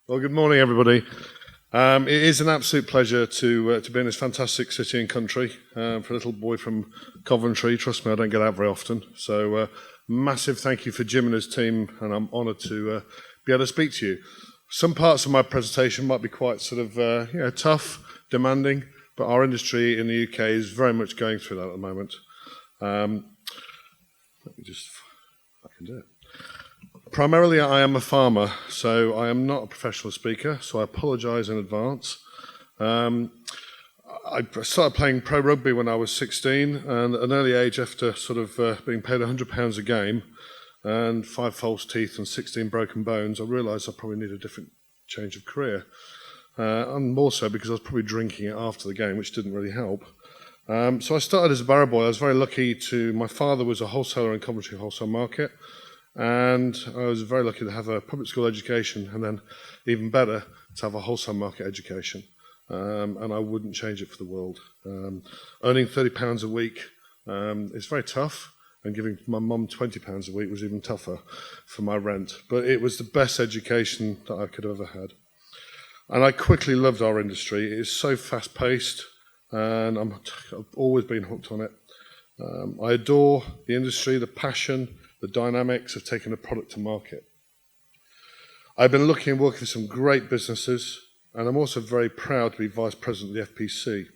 Well, good morning, everybody. It is an absolute pleasure to be in this fantastic city and country. For a little boy from Coventry, trust me, I don't get out very often. So, massive thank you for Jim and his team, and I'm honoured to be able to speak to you. Some parts of my presentation might be quite sort of tough, demanding, but our industry in the UK is very much going through that at the moment. Let me just, if I can do it. Primarily, I am a farmer, so I am not a professional speaker, so I apologise in advance. I started playing pro rugby when I was 16, and at an early age, after sort of being paid £100 a game and 5 false teeth and 16 broken bones, I realised I probably need a different change of career. And more so because I was probably drinking it after the game, which didn't really help. So I started as a barrow boy. I was very lucky my father was a wholesaler in Coventry Wholesale Market, and I was very lucky to have a public school education, and then even better, to have a wholesale market education. And I wouldn't change it for the world. Earning £30 a week is very tough, and giving my mum £20 a week was even tougher for my rent. But it was the best education that I could have ever had. And I quickly loved our industry. It is so fast-paced, and I've always been hooked on it. I adore the industry, the passion, the dynamics of taking a product to market. I've been looking and working with some great businesses, and I'm also very proud to be Vice President of the FPC.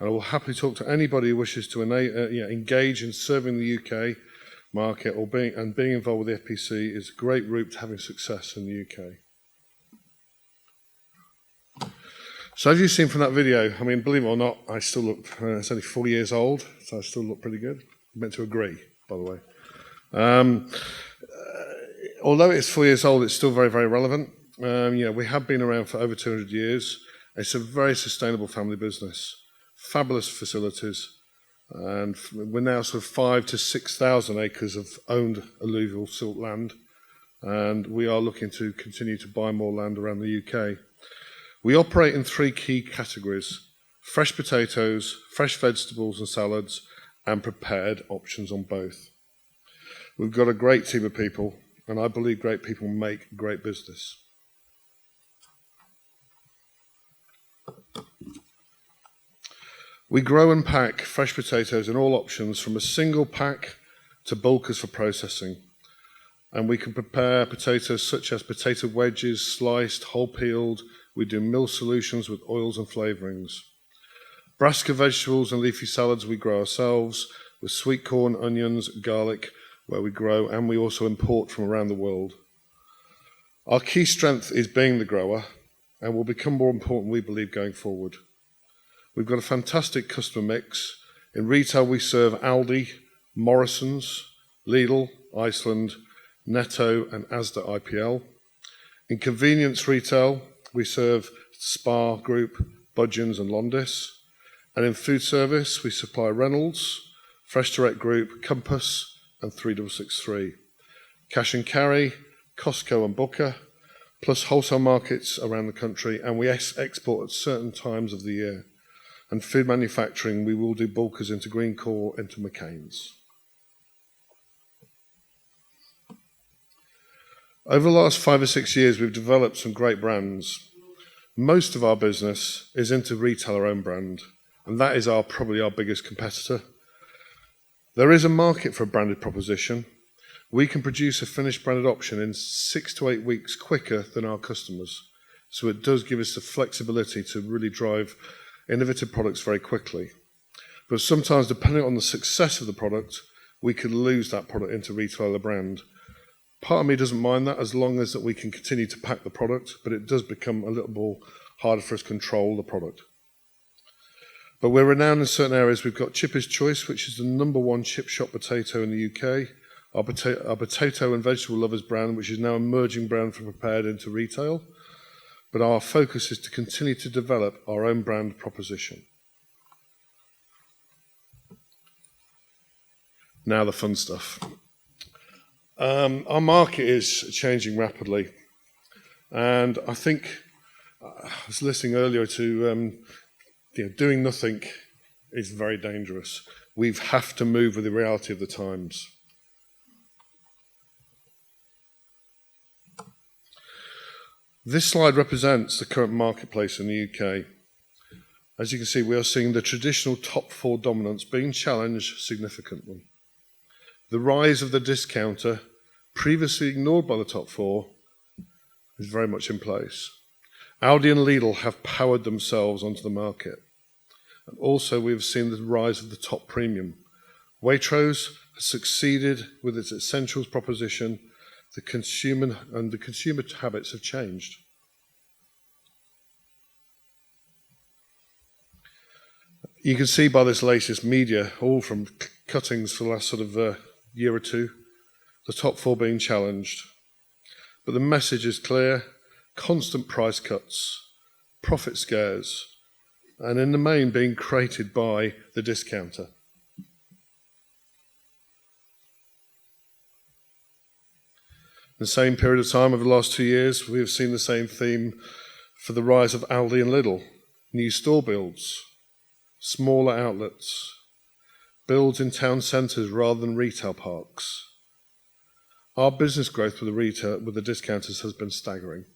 And I will happily talk to anybody who wishes to engage in serving the UK market or being involved with the FPC is a great route to having success in the UK. So as you've seen from that video, I mean, believe it or not, I still look, it's only 4 years old, so I still look pretty good. I'm meant to agree, by the way. Although it's 4 years old, it's still very, very relevant. We have been around for over 200 years. It's a very sustainable family business, fabulous facilities, and we're now sort of 5,000 to 6,000 acres of owned alluvial silt land, and we are looking to continue to buy more land around the UK. We operate in 3 key categories: fresh potatoes, fresh vegetables and salads, and prepared options on both. We've got a great team of people, and I believe great people make great business. We grow and pack fresh potatoes in all options, from a single pack to bulkers for processing. And we can prepare potatoes such as potato wedges, sliced, whole peeled. We do mill solutions with oils and flavourings. Brassica vegetables and leafy salads we grow ourselves, with sweet corn, onions, garlic, where we grow, and we also import from around the world. Our key strength is being the grower, and will become more important, we believe, going forward. We've got a fantastic customer mix. In retail, we serve Aldi, Morrison's, Lidl, Iceland, Netto, and Asda IPL. In convenience retail, we serve Spar Group, Budgeons, and Londis. And in food service, we supply Reynolds, Fresh Direct Group, Compass, and 3663. Cash and carry, Costco and Booker, plus wholesale markets around the country, and we export at certain times of the year. And food manufacturing, we will do bulkers into Greencore, into McCain's. Over the last 5 or 6 years, we've developed some great brands. Most of our business is into retailer-owned brand, and that is probably our biggest competitor. There is a market for a branded proposition. We can produce a finished branded option in 6 to 8 weeks quicker than our customers. So it does give us the flexibility to really drive innovative products very quickly. But sometimes, depending on the success of the product, we could lose that product into retailer brand. Part of me doesn't mind that, as long as that we can continue to pack the product, but it does become a little more harder for us to control the product. But we're renowned in certain areas. We've got Chipper's Choice, which is the #1 chip shop potato in the UK. Our potato and vegetable lovers brand, which is now an emerging brand for prepared into retail. But our focus is to continue to develop our own brand proposition. Now the fun stuff. Our market is changing rapidly, and I think I was listening earlier to doing nothing is very dangerous. We have to move with the reality of the times. This slide represents the current marketplace in the UK. As you can see, we are seeing the traditional top four dominance being challenged significantly. The rise of the discounter, previously ignored by the top four, is very much in place. Aldi and Lidl have powered themselves onto the market. And also, we've seen the rise of the top premium. Waitrose has succeeded with its essentials proposition. The consumer habits have changed. You can see by this latest media, all from cuttings for the last sort of year or two, the top four being challenged. But the message is clear: constant price cuts, profit scares, and in the main being created by the discounter. In the same period of time over the last 2 years, we have seen the same theme for the rise of Aldi and Lidl, new store builds, smaller outlets, builds in town centres rather than retail parks. Our business growth with the discounters has been staggering.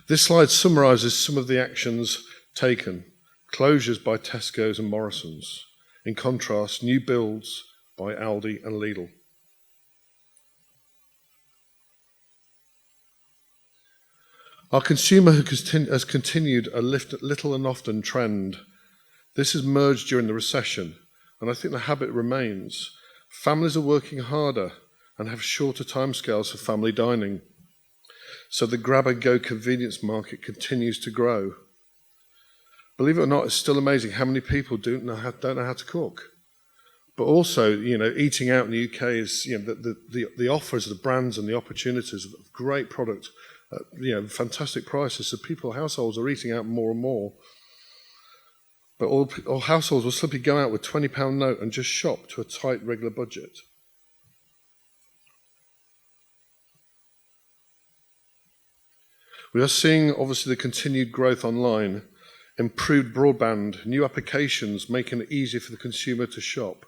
This slide summarises some of the actions taken: closures by Tesco's and Morrisons. In contrast, new builds by Aldi and Lidl. Our consumer has continued a little and often trend. This has merged during the recession, and I think the habit remains. Families are working harder and have shorter timescales for family dining. So the grab-and-go convenience market continues to grow. Believe it or not, it's still amazing how many people don't know how to cook. But also, eating out in the UK is, the offers, the brands and the opportunities of great product, fantastic prices. So households are eating out more and more. But all households will simply go out with £20 note and just shop to a tight regular budget. We are seeing, obviously, the continued growth online, improved broadband, new applications making it easier for the consumer to shop.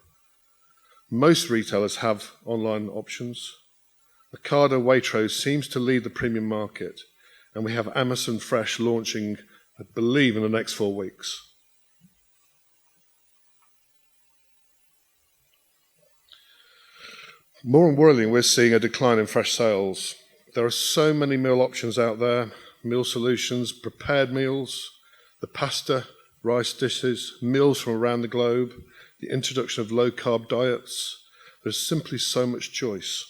Most retailers have online options. Ocado Waitrose seems to lead the premium market, and we have Amazon Fresh launching, I believe, in the next 4 weeks. More worryingly, we're seeing a decline in fresh sales. There are so many meal options out there: meal solutions, prepared meals, the pasta, rice dishes, meals from around the globe, the introduction of low-carb diets. There's simply so much choice.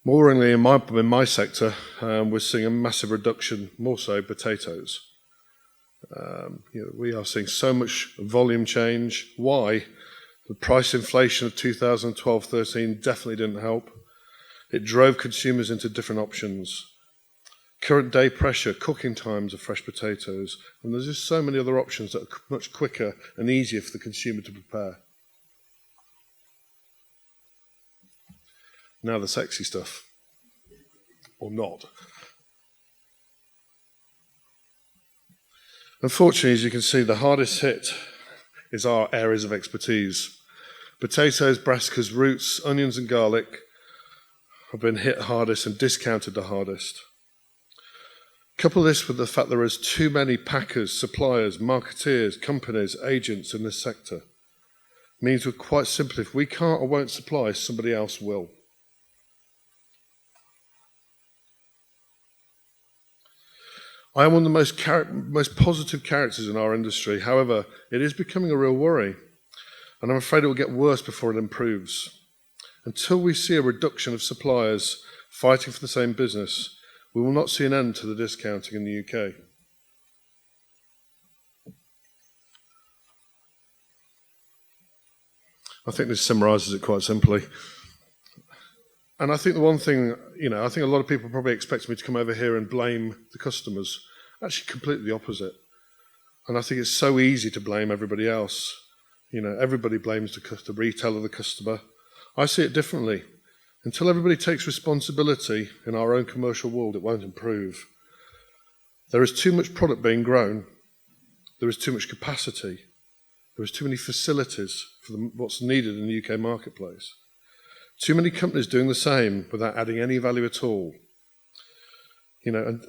More worryingly, in my sector, we're seeing a massive reduction, more so potatoes. We are seeing so much volume change. Why? The price inflation of 2012-13 definitely didn't help. It drove consumers into different options. Current day pressure, cooking times of fresh potatoes, and there's just so many other options that are much quicker and easier for the consumer to prepare. Now the sexy stuff, or not. Unfortunately, as you can see, the hardest hit is our areas of expertise. Potatoes, brassicas, roots, onions and garlic have been hit hardest and discounted the hardest. Couple this with the fact there is too many packers, suppliers, marketeers, companies, agents in this sector. It means we're quite simply, if we can't or won't supply, somebody else will. I am one of the most positive characters in our industry. However, it is becoming a real worry, and I'm afraid it will get worse before it improves. Until we see a reduction of suppliers fighting for the same business, we will not see an end to the discounting in the UK. I think this summarises it quite simply. And I think the one thing, I think a lot of people probably expect me to come over here and blame the customers. Actually, completely the opposite. And I think it's so easy to blame everybody else. Everybody blames the retailer, the customer. I see it differently. Until everybody takes responsibility in our own commercial world, it won't improve. There is too much product being grown. there is too much capacity. There is too many facilities for what's needed in the UK marketplace. Too many companies doing the same without adding any value at all. And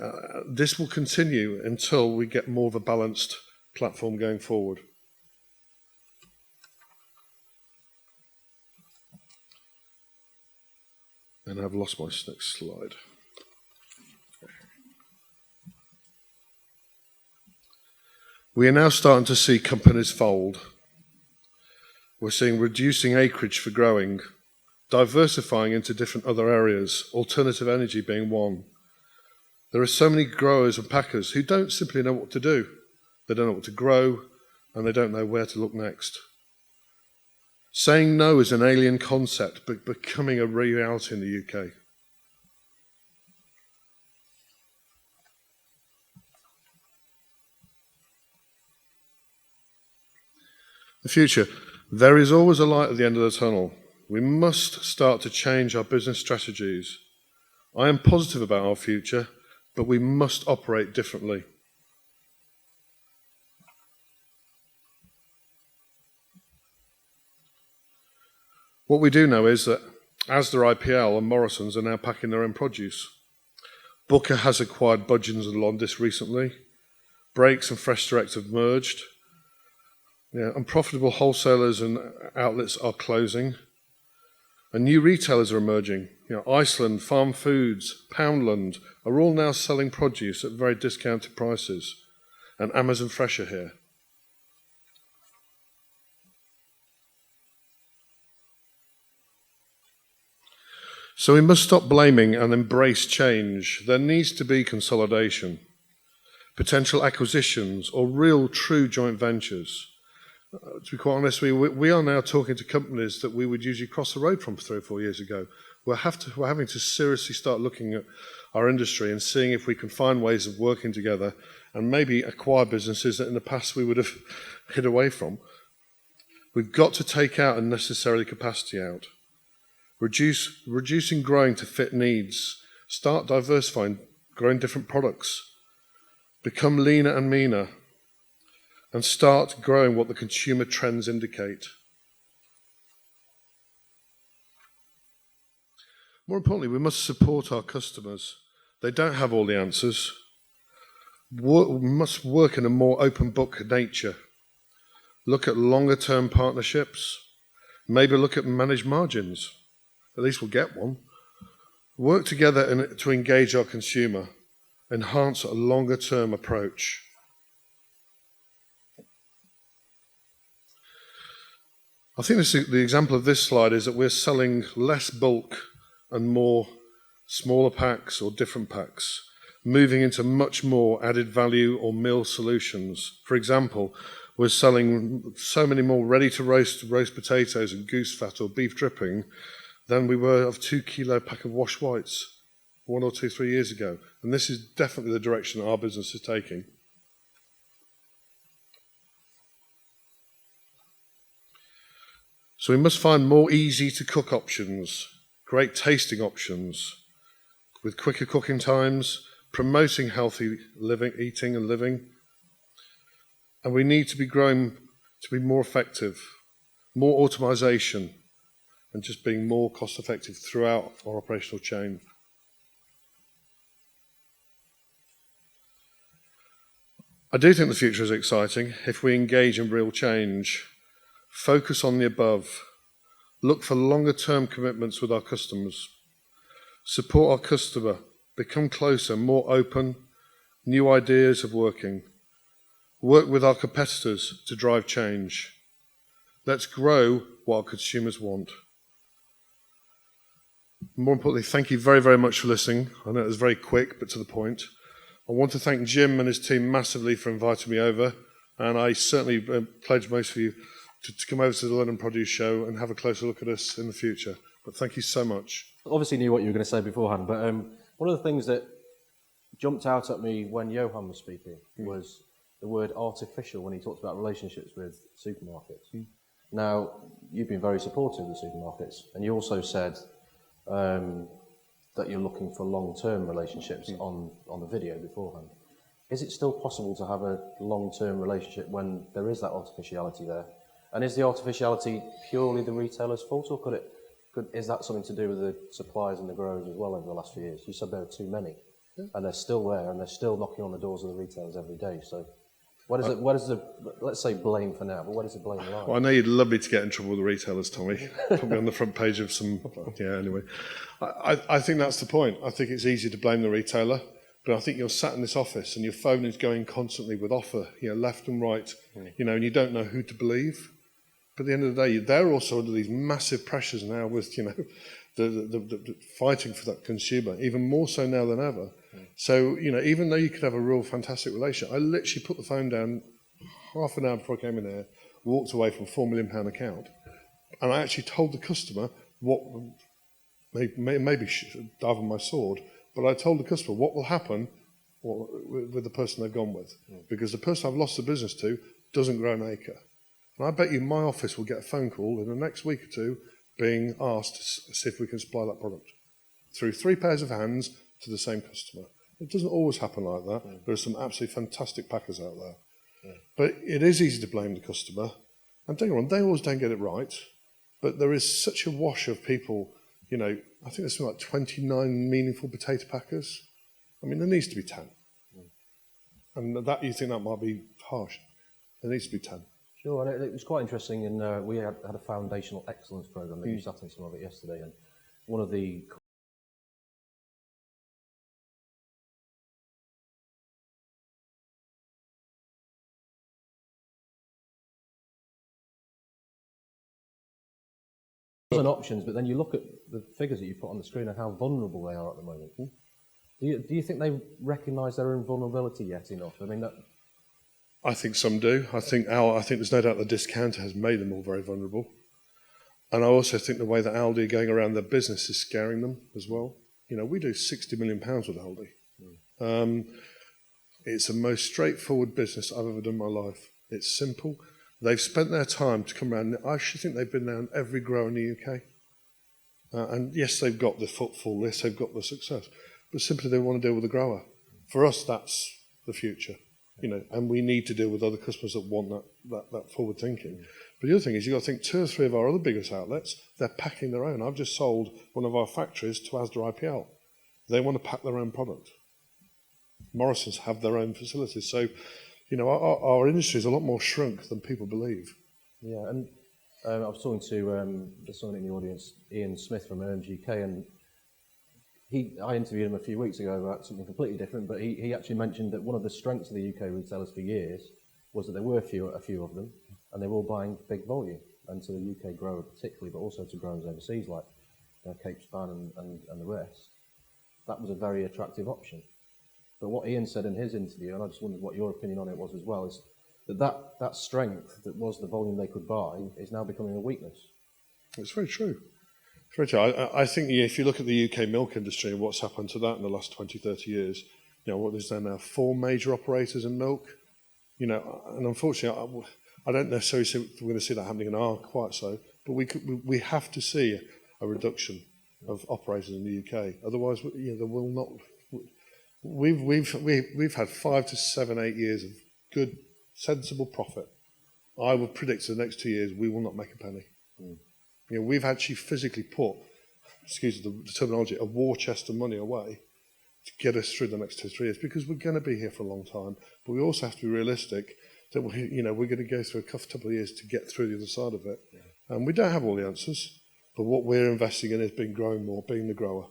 this will continue until we get more of a balanced platform going forward. And I've lost my next slide. We are now starting to see companies fold. We're seeing reducing acreage for growing, diversifying into different other areas, alternative energy being one. There are so many growers and packers who don't simply know what to do. They don't know what to grow, and they don't know where to look next. Saying no is an alien concept, but becoming a reality in the UK. The future. There is always a light at the end of the tunnel. We must start to change our business strategies. I am positive about our future, but we must operate differently. What we do know is that Asda IPL and Morrison's are now packing their own produce. Booker has acquired Budgeons and Londis recently. Brakes and Fresh Direct have merged. Unprofitable wholesalers and outlets are closing. And new retailers are emerging. Iceland, Farm Foods, Poundland are all now selling produce at very discounted prices. And Amazon Fresh are here. So we must stop blaming and embrace change. There needs to be consolidation, potential acquisitions, or real, true joint ventures. To be quite honest, we are now talking to companies that we would usually cross the road from 3 or 4 years ago. We're having to seriously start looking at our industry and seeing if we can find ways of working together and maybe acquire businesses that in the past we would have hid away from. We've got to take out unnecessary capacity out. Reducing growing to fit needs. Start diversifying, growing different products. Become leaner and meaner. And start growing what the consumer trends indicate. More importantly, we must support our customers. They don't have all the answers. We must work in a more open book nature. Look at longer term partnerships. Maybe look at managed margins. At least we'll get one. Work together to engage our consumer. Enhance a longer term approach. I think the example of this slide is that we're selling less bulk and more smaller packs or different packs, moving into much more added value or meal solutions. For example, we're selling so many more ready-to-roast potatoes and goose fat or beef dripping than we were of 2 kilo pack of wash whites 1 or 2, 3 years ago. And this is definitely the direction that our business is taking. So we must find more easy-to-cook options, great tasting options, with quicker cooking times, promoting healthy eating and living. And we need to be growing to be more effective, more automisation, and just being more cost-effective throughout our operational chain. I do think the future is exciting if we engage in real change. Focus on the above. Look for longer-term commitments with our customers. Support our customer. Become closer, more open, new ideas of working. Work with our competitors to drive change. Let's grow what our consumers want. More importantly, thank you very, very much for listening. I know it was very quick, but to the point. I want to thank Jim and his team massively for inviting me over, and I certainly pledge most of you to come over to the London Produce Show and have a closer look at us in the future. But thank you so much. Obviously knew what you were going to say beforehand, but one of the things that jumped out at me when Johan was speaking was the word artificial when he talked about relationships with supermarkets. Now, you've been very supportive of the supermarkets, and you also said that you're looking for long-term relationships on the video beforehand. is it still possible to have a long-term relationship when there is that artificiality there? And is the artificiality purely the retailer's fault, or is that something to do with the suppliers and the growers as well over the last few years? You said there are too many, and they're still there, and they're still knocking on the doors of the retailers every day. So what is the, let's say blame for now, but where does the blame lie? Well, I know you'd love me to get in trouble with the retailers, Tommy. Put me on the front page of some, anyway. I think that's the point. I think it's easy to blame the retailer, but I think you're sat in this office and your phone is going constantly with offer, left and right, and you don't know who to believe. But at the end of the day, they're also under these massive pressures now with, the fighting for that consumer, even more so now than ever. So, even though you could have a real fantastic relationship, I literally put the phone down half an hour before I came in here, walked away from a £4 million account, and I actually told the customer what, maybe should dive on my sword, but I told the customer what will happen with the person they've gone with. Because the person I've lost the business to doesn't grow an acre. And I bet you my office will get a phone call in the next week or two being asked to see if we can supply that product through 3 pairs of hands to the same customer. It doesn't always happen like that. There are some absolutely fantastic packers out there. But it is easy to blame the customer. And don't get me wrong, they always don't get it right. But there is such a wash of people, I think there's something like 29 meaningful potato packers. I mean, there needs to be 10. And that, you think that might be harsh. There needs to be 10. Sure, and it was quite interesting, and we had a foundational excellence program that you sat in some of it yesterday, and one of the options, but then you look at the figures that you put on the screen and how vulnerable they are at the moment. Do you think they recognise their own vulnerability yet enough? I mean, I think some do. I think there's no doubt the discounter has made them all very vulnerable. And I also think the way that Aldi are going around their business is scaring them as well. We do £60 million with Aldi. It's the most straightforward business I've ever done in my life. It's simple. They've spent their time to come around. I actually think they've been down every grower in the UK. And yes, they've got the footfall, yes, they've got the success. But simply they want to deal with the grower. For us, that's the future. And we need to deal with other customers that want that forward thinking. But the other thing is you've got to think 2 or 3 of our other biggest outlets, they're packing their own. I've just sold one of our factories to Asda IPL. They want to pack their own product. Morrison's have their own facilities. So, our industry is a lot more shrunk than people believe. Yeah, and I was talking to there's someone in the audience, Ian Smith from Earns UK, and I interviewed him a few weeks ago about something completely different, but he actually mentioned that one of the strengths of the UK retailers for years was that there were a few of them, and they were all buying big volume, and to the UK grower particularly, but also to growers overseas like Cape Span and the rest. That was a very attractive option. But what Ian said in his interview, and I just wondered what your opinion on it was as well, is that strength that was the volume they could buy is now becoming a weakness. It's very true. It's very true. I think if you look at the UK milk industry and what's happened to that in the last 20, 30 years, what is there now? 4 major operators in milk. And unfortunately, I don't necessarily see we're going to see that happening in our quite so, but we have to see a reduction of operators in the UK. Otherwise, there will not. We've had 5 to 7, 8 years of good, sensible profit. I would predict in the next 2 years we will not make a penny. We've actually physically put, excuse the terminology, a war chest of money away to get us through the next 2 or 3 years because we're going to be here for a long time. But we also have to be realistic that we're going to go through a couple of years to get through the other side of it. And we don't have all the answers, but what we're investing in is growing more, being the grower.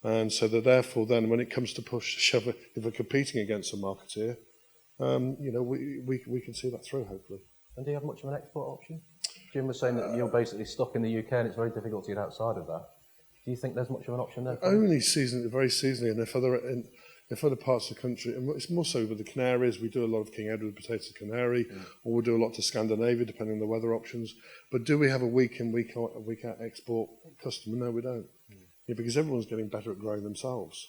And so that therefore then when it comes to push, shove, if we're competing against a marketeer, we can see that through hopefully. And do you have much of an export option? Jim was saying that you're basically stuck in the UK and it's very difficult to get outside of that. Do you think there's much of an option there? Only very seasonally, and if other parts of the country, and it's more so with the Canaries, we do a lot of King Edward potatoes Canary, or we do a lot to Scandinavia, depending on the weather options. But do we have a week in, week out export customer? No, we don't. Because everyone's getting better at growing themselves.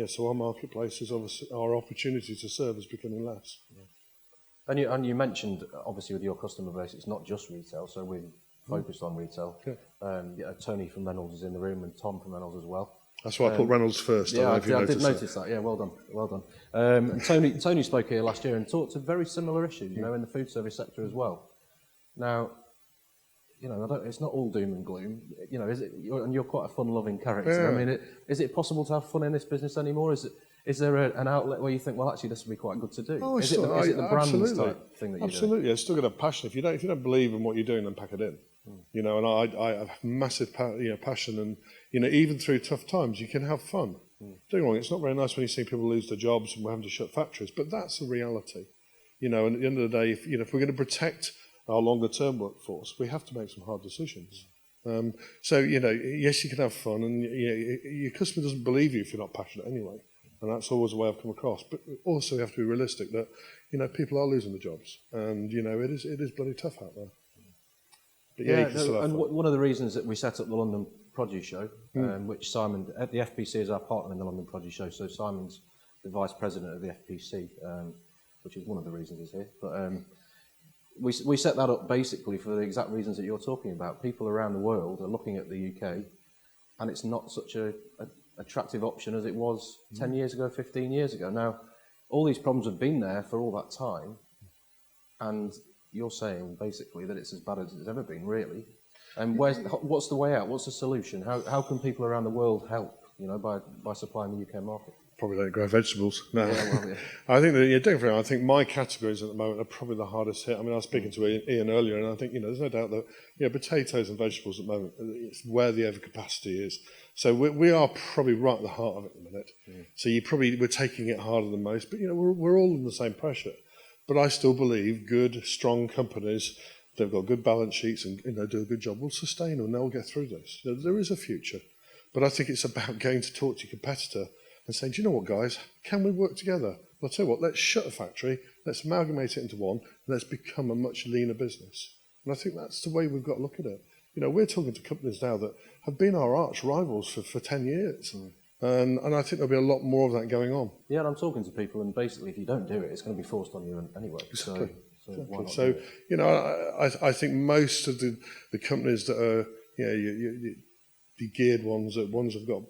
So our marketplace is obviously, our opportunity to serve is becoming less. And you mentioned, obviously, with your customer base, it's not just retail, so we're focused on retail. Tony from Reynolds is in the room and Tom from Reynolds as well. That's why I put Reynolds first. Yeah, I I did notice that. Yeah, well done, well done. And Tony spoke here last year and talked to very similar issues, in the food service sector as well. Now, it's not all doom and gloom. And you're quite a fun-loving character. Yeah. I mean, is it possible to have fun in this business anymore? Is there an outlet where you think, well, actually, this would be quite good to do? Oh, is it the brands type thing that you do? Absolutely, yeah, still got to have passion. If you don't believe in what you're doing, then pack it in. And I have massive passion, and even through tough times, you can have fun. Don't get me wrong, it's not very nice when you see people lose their jobs and we're having to shut factories, but that's the reality. And at the end of the day, if we're going to protect our longer term workforce, we have to make some hard decisions. So yes, you can have fun, and your customer doesn't believe you if you're not passionate anyway. And that's always the way I've come across. But also, you have to be realistic that, people are losing their jobs. And, it is bloody tough out there. But yeah, you can still have and fun. one of the reasons that we set up the London Produce Show, which Simon, the FPC is our partner in the London Produce Show, so Simon's the Vice President of the FPC, which is one of the reasons he's here. But we set that up basically for the exact reasons that you're talking about. People around the world are looking at the UK, and it's not such a attractive option as it was 10 years ago, 15 years ago. Now, all these problems have been there for all that time, and you're saying basically that it's as bad as it's ever been, really. And what's the way out? What's the solution? How can people around the world help, by supplying the UK market? Probably don't grow vegetables. No. Yeah, well, yeah. I think that, definitely. I think my categories at the moment are probably the hardest hit. I mean, I was speaking to Ian earlier, and I think, there's no doubt that, potatoes and vegetables at the moment, it's where the overcapacity is. So we are probably right at the heart of it at the minute. So we're taking it harder than most, but, we're all in the same pressure. But I still believe good, strong companies, they've got good balance sheets and, do a good job, will sustain them and they'll get through this. There is a future. But I think it's about going to talk to your competitor and saying, do you know what, guys, can we work together? Well, I'll tell you what, let's shut a factory, let's amalgamate it into one, and let's become a much leaner business. And I think that's the way we've got to look at it. We're talking to companies now that have been our arch rivals for 10 years. And I think there'll be a lot more of that going on. Yeah, and I'm talking to people, and basically, if you don't do it, it's going to be forced on you anyway. Exactly. Why not So, do it? I think most of the companies that are, the geared ones, that ones have got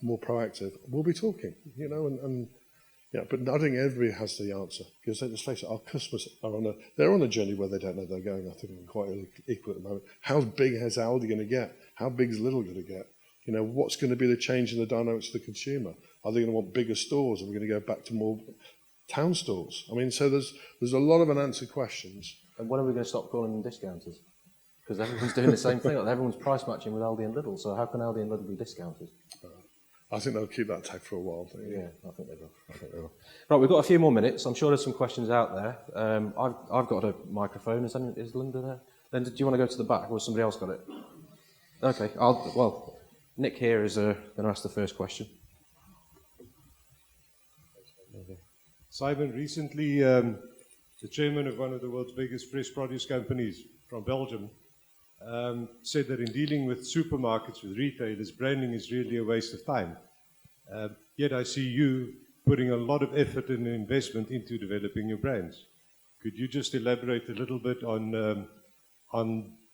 more proactive, will be talking, but I think everybody has the answer, because let's face it, our customers are they're on a journey where they don't know they're going. I think we're quite equal at the moment. How big is Aldi going to get? How big is Lidl going to get? What's going to be the change in the dynamics of the consumer? Are they going to want bigger stores? Are we going to go back to more town stores? I mean, so there's a lot of unanswered questions. And when are we going to stop calling them discounters? Because everyone's doing the same thing. Everyone's price matching with Aldi and Lidl. So how can Aldi and Lidl be discounters? I think they'll keep that tag for a while. Yeah, I think they will. Right, we've got a few more minutes. I'm sure there's some questions out there. I've got a microphone. Is Linda there? Linda, do you want to go to the back, or has somebody else got it? Okay. Nick here is going to ask the first question. Simon, recently the chairman of one of the world's biggest fresh produce companies from Belgium said that in dealing with supermarkets, with retailers, branding is really a waste of time. Yet I see you putting a lot of effort and investment into developing your brands. Could you just elaborate a little bit on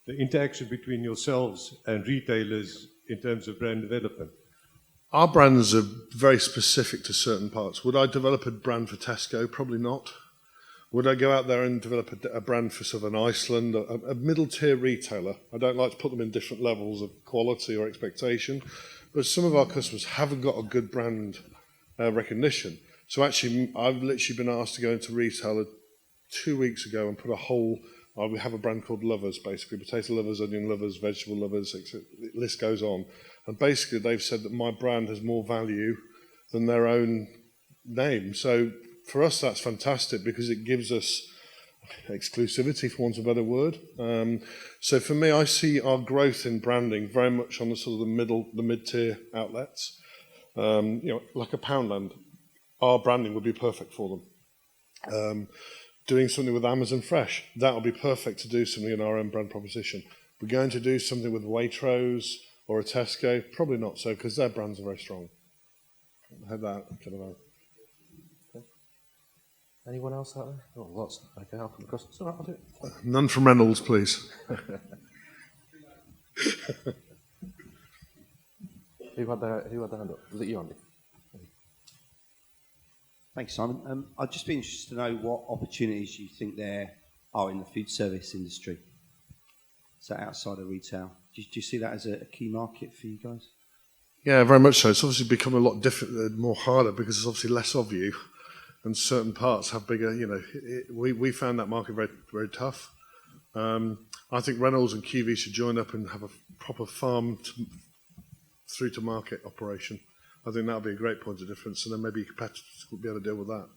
the interaction between yourselves and retailers in terms of brand development? Our brands are very specific to certain parts. Would I develop a brand for Tesco? Probably not. Would I go out there and develop a brand for Southern Iceland, a middle-tier retailer? I don't like to put them in different levels of quality or expectation, but some of our customers haven't got a good brand recognition. So actually, I've literally been asked to go into retailer 2 weeks ago and put a whole... we have a brand called Lovers, basically, potato lovers, onion lovers, vegetable lovers, the list goes on. And basically, they've said that my brand has more value than their own name. So for us, that's fantastic because it gives us exclusivity, for want of a better word. So for me, I see our growth in branding very much on the sort of the mid-tier outlets. Like a Poundland, our branding would be perfect for them. Doing something with Amazon Fresh, that would be perfect to do something in our own brand proposition. We're going to do something with Waitrose or a Tesco, probably not so, because their brands are very strong. I had that kind of. Okay. Anyone else out there? Oh, lots. Okay, I'll come across. It's all right, I'll do it. None from Reynolds, please. Who had their hand up? Was it you, Andy? Thanks, Simon. I'd just be interested to know what opportunities you think there are in the food service industry. So outside of retail, do you see that as a key market for you guys? Yeah, very much so. It's obviously become a lot different, more harder because there's obviously less of you, and certain parts have bigger. We found that market very, very tough. I think Reynolds and QV should join up and have a proper farm through to market operation. I think that would be a great point of difference, and then maybe competitors would be able to deal with that.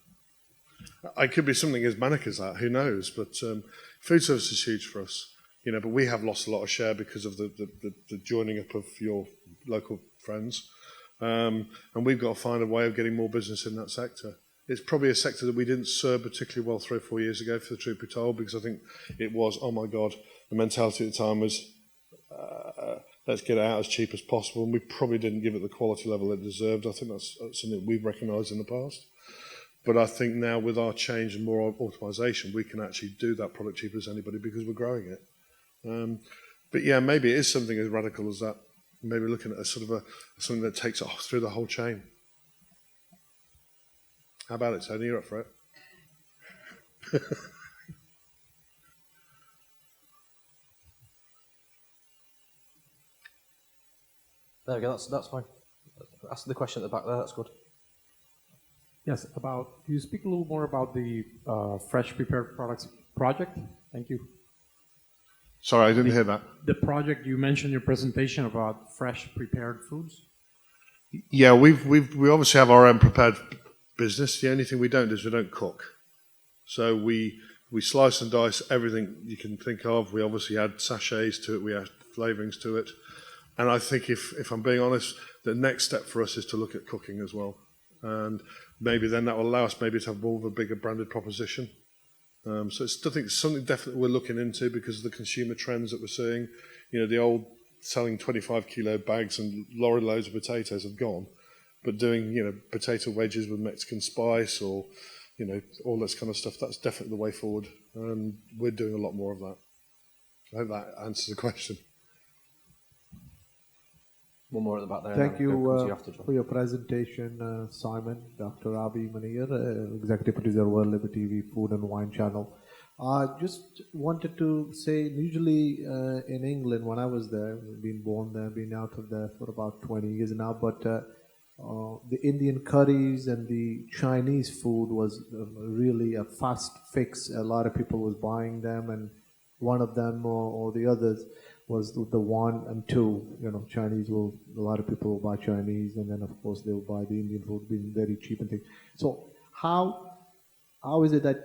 It could be something as manic as that, who knows? But food service is huge for us, but we have lost a lot of share because of the joining up of your local friends. And we've got to find a way of getting more business in that sector. It's probably a sector that we didn't serve particularly well 3 or 4 years ago, for the truth be told, because I think it was, oh my God, the mentality at the time was, let's get it out as cheap as possible, and we probably didn't give it the quality level it deserved. I think that's something that we've recognised in the past. But I think now with our change and more automisation, we can actually do that product cheaper as anybody because we're growing it. But yeah, maybe it is something as radical as that. Maybe looking at something that takes it through the whole chain. How about it, Tony? You're up for it. There we go. That's fine. Ask the question at the back there. That's good. Yes, can you speak a little more about the fresh prepared products project? Thank you. Sorry, I didn't hear that. The project you mentioned in your presentation about fresh prepared foods? Yeah, we obviously have our own prepared business. The only thing we don't do is we don't cook. So we slice and dice everything you can think of. We obviously add sachets to it. We add flavourings to it. And I think if I'm being honest, the next step for us is to look at cooking as well. And maybe then that will allow us maybe to have more of a bigger branded proposition. So it's, I think, something definitely we're looking into because of the consumer trends that we're seeing. The old selling 25-kilo bags and lorry loads of potatoes have gone. But doing, potato wedges with Mexican spice or, all this kind of stuff, that's definitely the way forward. And we're doing a lot more of that. I hope that answers the question. One more at the back there. Thank you after, for your presentation, Simon, Dr. Abi Manir, Executive Producer, World Liberty TV Food and Wine Channel. I just wanted to say, usually in England, when I was there, been born there, been out of there for about 20 years now, but the Indian curries and the Chinese food was really a fast fix. A lot of people was buying them, and one of them or the others was the 1 and 2. Chinese a lot of people will buy Chinese, and then of course they will buy the Indian food being very cheap and things. So how is it that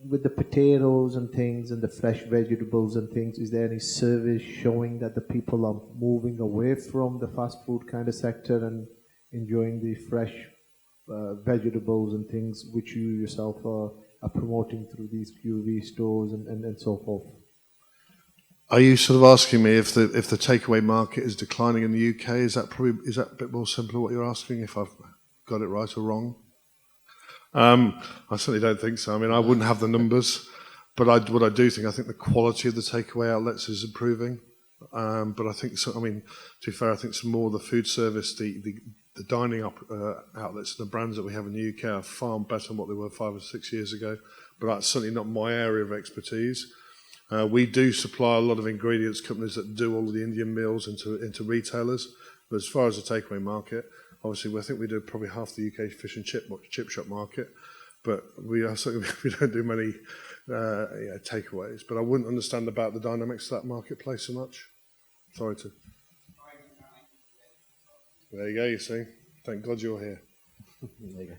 with the potatoes and things and the fresh vegetables and things, is there any service showing that the people are moving away from the fast food kind of sector and enjoying the fresh vegetables and things which you yourself are promoting through these QV stores and so forth? Are you sort of asking me if the takeaway market is declining in the UK? Is that a bit more simple what you're asking, if I've got it right or wrong? I certainly don't think so. I mean, I wouldn't have the numbers, but what I do think, I think the quality of the takeaway outlets is improving. But I think, to be fair, I think some more of the food service, the dining outlets and the brands that we have in the UK are far better than what they were 5 or 6 years ago. But that's certainly not my area of expertise. We do supply a lot of ingredients companies that do all of the Indian meals into retailers. But as far as the takeaway market, obviously, I think we do probably half the UK fish and chip shop market. But we don't do many takeaways. But I wouldn't understand about the dynamics of that marketplace so much. Sorry to. There you go, you see. Thank God you're here. There you go.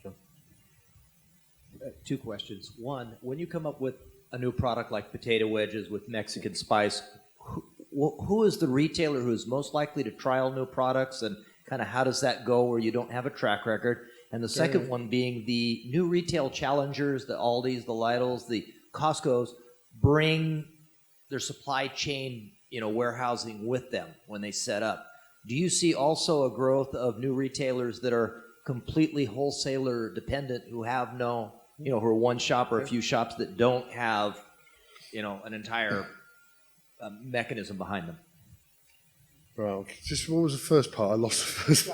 John. 2 questions. One, when you come up with a new product like potato wedges with Mexican spice, who is the retailer who is most likely to trial new products, and kind of how does that go where you don't have a track record? And the second one being the new retail challengers, the Aldis, the Lidls, the Costco's, bring their supply chain, warehousing with them when they set up. Do you see also a growth of new retailers that are completely wholesaler dependent, who have no, who are one shop or a few shops that don't have, an entire mechanism behind them? Right. Just what was the first part? I lost the first.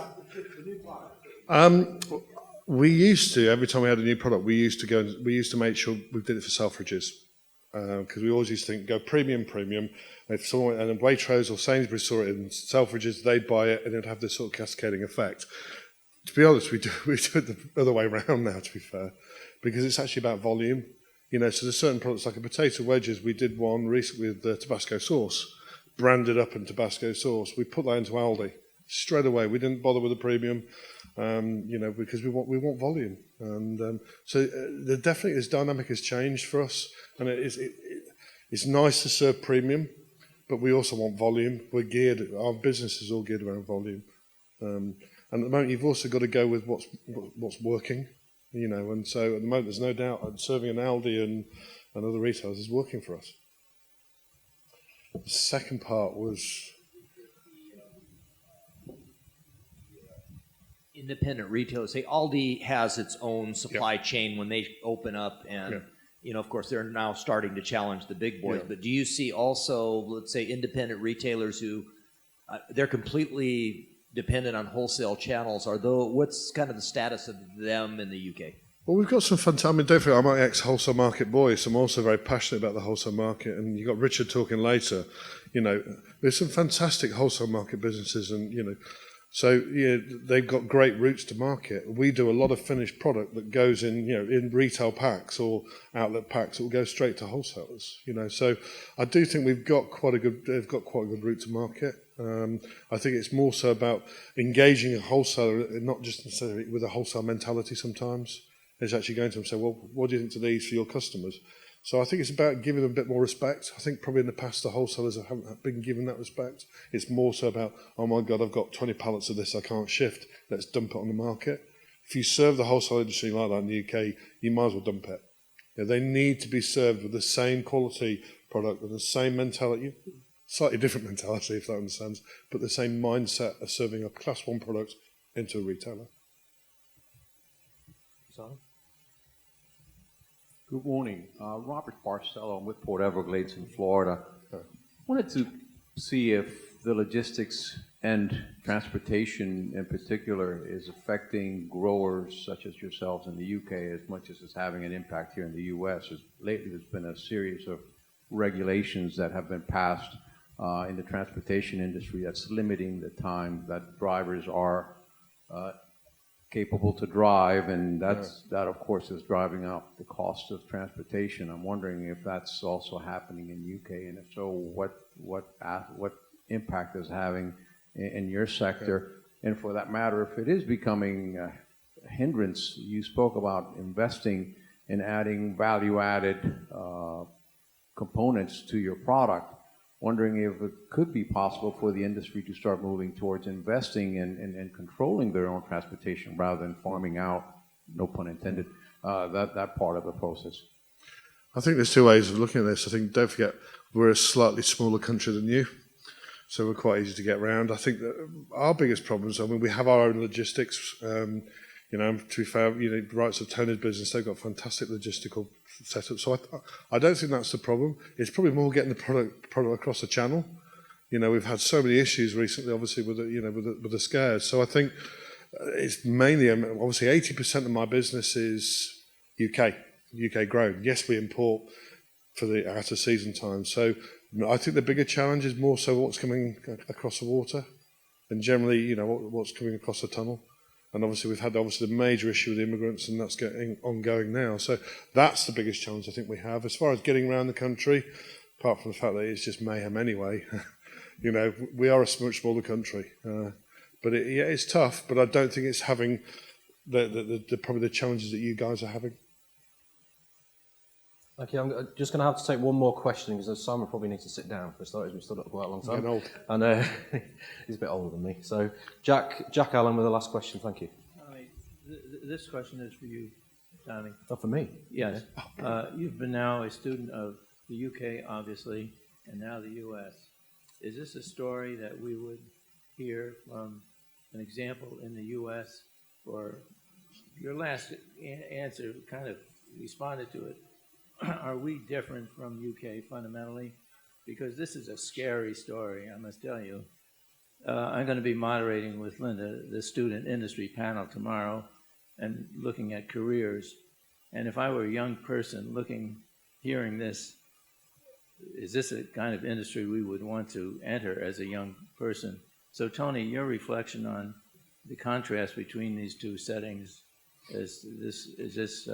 We used to, every time we had a new product, we used to make sure we did it for Selfridges. Because we always used to think, go premium. If someone, and Waitrose or Sainsbury's saw it in Selfridges, they'd buy it and it'd have this sort of cascading effect. To be honest, we do it the other way around now, to be fair, because it's actually about volume. So there's certain products like a potato wedges. We did one recently with Tabasco sauce, branded up in Tabasco sauce. We put that into Aldi straight away. We didn't bother with the premium, because we want volume. And so there definitely is dynamic has changed for us, and it's nice to serve premium, but we also want volume. Our business is all geared around volume. And at the moment, you've also got to go with what's working, and so at the moment, there's no doubt serving an Aldi and other retailers is working for us. The second part was... Independent retailers, say Aldi has its own supply chain when they open up, and of course they're now starting to challenge the big boys. But do you see also, let's say, independent retailers who they're completely dependent on wholesale channels? What's kind of the status of them in the UK? Well, we've got some fantastic. I mean, don't forget, I'm an ex-wholesale market boy, so I'm also very passionate about the wholesale market. And you've got Richard talking later. There's some fantastic wholesale market businesses, and so they've got great routes to market. We do a lot of finished product that goes in, in retail packs or outlet packs that will go straight to wholesalers. So I do think they've got quite a good route to market. I think it's more so about engaging a wholesaler, not just necessarily with a wholesale mentality. Sometimes it's actually going to them and say, well, what do you think to these for your customers? So I think it's about giving them a bit more respect. I think probably in the past the wholesalers haven't been given that respect. It's more so about, oh my God, I've got 20 pallets of this I can't shift. Let's dump it on the market. If you serve the wholesale industry like that in the UK, you might as well dump it. They need to be served with the same quality product, with the same mentality, slightly different mentality if that understands, but the same mindset of serving a class 1 product into a retailer. Sorry? Good morning. Robert Barcelo. I'm with Port Everglades in Florida. Wanted to see if the logistics and transportation in particular is affecting growers such as yourselves in the UK as much as it's having an impact here in the US. Lately, there's been a series of regulations that have been passed in the transportation industry that's limiting the time that drivers are capable to drive, and that of course is driving up the cost of transportation. I'm wondering if that's also happening in UK, and if so, what impact is having in your sector, and for that matter, if it is becoming a hindrance. You spoke about investing in adding value-added components to your product. Wondering if it could be possible for the industry to start moving towards investing and controlling their own transportation rather than farming out, no pun intended, that part of the process. I think there's two ways of looking at this. I think, don't forget, we're a slightly smaller country than you, so we're quite easy to get around. I think that our biggest problems, we have our own logistics. To be fair, the rights of Tony's business, they've got fantastic logistical setup. So I don't think that's the problem. It's probably more getting the product across the channel. We've had so many issues recently, obviously, with the scares. So I think it's mainly, obviously, 80% of my business is UK grown. Yes, we import for the out of season time. So I think the bigger challenge is more so what's coming across the water, and generally, what's coming across the tunnel. And obviously, we've had the major issue with immigrants, and that's getting ongoing now. So that's the biggest challenge I think we have. As far as getting around the country, apart from the fact that it's just mayhem anyway, we are a much smaller country. But it's tough, but I don't think it's having probably the challenges that you guys are having. Okay, I'm just going to have to take one more question because Simon probably needs to sit down for starters. We've stood up quite a long time. Getting old. And he's a bit older than me. So Jack Allen with the last question. Thank you. This question is for you, Tommy. Not for me. Yes. You've been now a student of the UK, obviously, and now the US. Is this a story that we would hear from an example in the US? Or your last answer kind of responded to it. Are we different from UK fundamentally? Because this is a scary story, I must tell you. I'm going to be moderating with Linda the student industry panel tomorrow and looking at careers. And if I were a young person hearing this, is this a kind of industry we would want to enter as a young person? So Tony, your reflection on the contrast between these two settings, is this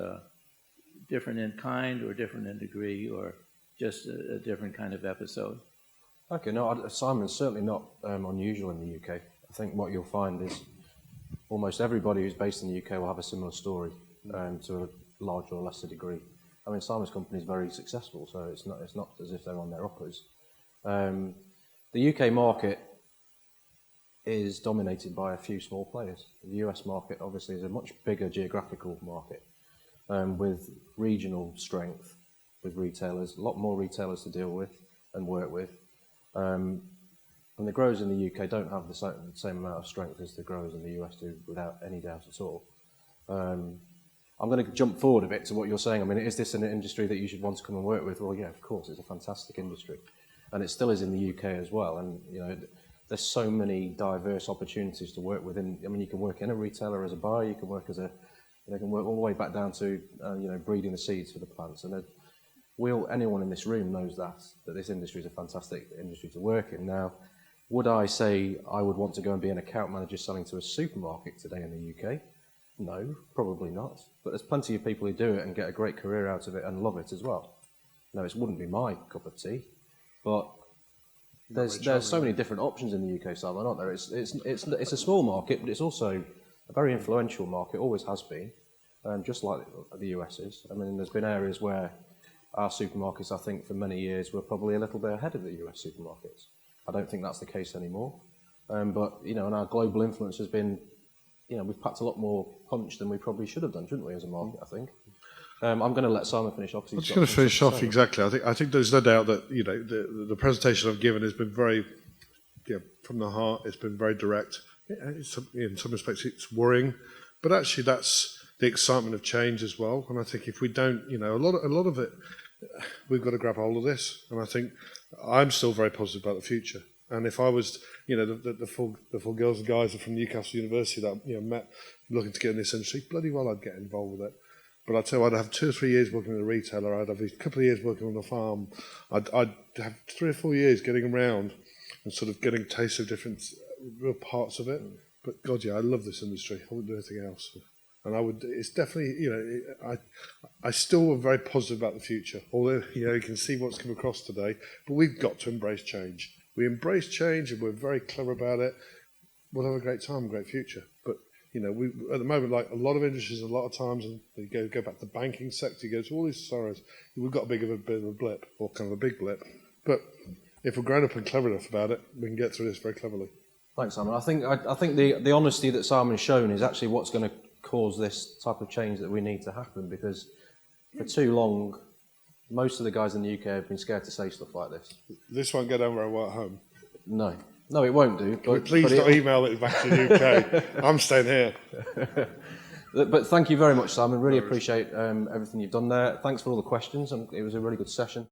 different in kind or different in degree or just a different kind of episode? Okay, no, Simon's certainly not unusual in the UK. I think what you'll find is almost everybody who's based in the UK will have a similar story to a larger or lesser degree. I mean, Simon's company is very successful, so it's not as if they're on their uppers. The UK market is dominated by a few small players. The US market obviously is a much bigger geographical market with regional strength, with retailers, a lot more retailers to deal with and work with. And the growers in the UK don't have the same amount of strength as the growers in the US do, without any doubt at all. I'm going to jump forward a bit to what you're saying. I mean, is this an industry that you should want to come and work with? Well, yeah, of course, it's a fantastic industry. And it still is in the UK as well. And, you know, there's so many diverse opportunities to work within. I mean, you can work in a retailer as a buyer, you can work as a, you can work all the way back down to, breeding the seeds for the plants. And anyone in this room knows that this industry is a fantastic industry to work in. Now, would I say I would want to go and be an account manager selling to a supermarket today in the UK? No, probably not. But there's plenty of people who do it and get a great career out of it and love it as well. No, it wouldn't be my cup of tea, but there's so many different options in the UK, Simon, aren't there? It's a small market, but it's also a very influential market, always has been, just like the US is. I mean, there's been areas where our supermarkets, I think, for many years were probably a little bit ahead of the US supermarkets. I don't think that's the case anymore. But, and our global influence has been, we've packed a lot more punch than we probably should have done, shouldn't we, as a market, I think. I'm going to let Simon finish off. I'm just going to finish off exactly. I think there's no doubt that the presentation I've given has been very, from the heart. It's been very direct. In some respects, it's worrying, but actually that's the excitement of change as well. And I think if we don't, a lot of it, we've got to grab hold of this. And I think I'm still very positive about the future. And if I was, the full girls and guys are from Newcastle University that met looking to get in this industry, bloody well I'd get involved with it. But I'd tell you, I'd have 2 or 3 years working with a retailer, I'd have a couple of years working on the farm, I'd have 3 or 4 years getting around and sort of getting a taste of different real parts of it. But God, yeah, I love this industry. I wouldn't do anything else. And it's definitely, I still am very positive about the future. Although, you can see what's come across today, but we've got to embrace change. We embrace change and we're very clever about it. We'll have a great time, a great future. But we at the moment, like a lot of industries, a lot of times, and you go back to the banking sector, you go to all these sorrows. We've got a bit of a blip, or kind of a big blip. But if we're grown up and clever enough about it, we can get through this very cleverly. Thanks, Simon. I think the honesty that Simon's shown is actually what's going to cause this type of change that we need to happen. Because for too long, most of the guys in the UK have been scared to say stuff like this. This won't go down very well at home. No, it won't do. But please don't email it back to the UK. I'm staying here. But thank you very much, Simon. Really appreciate everything you've done there. Thanks for all the questions, and it was a really good session.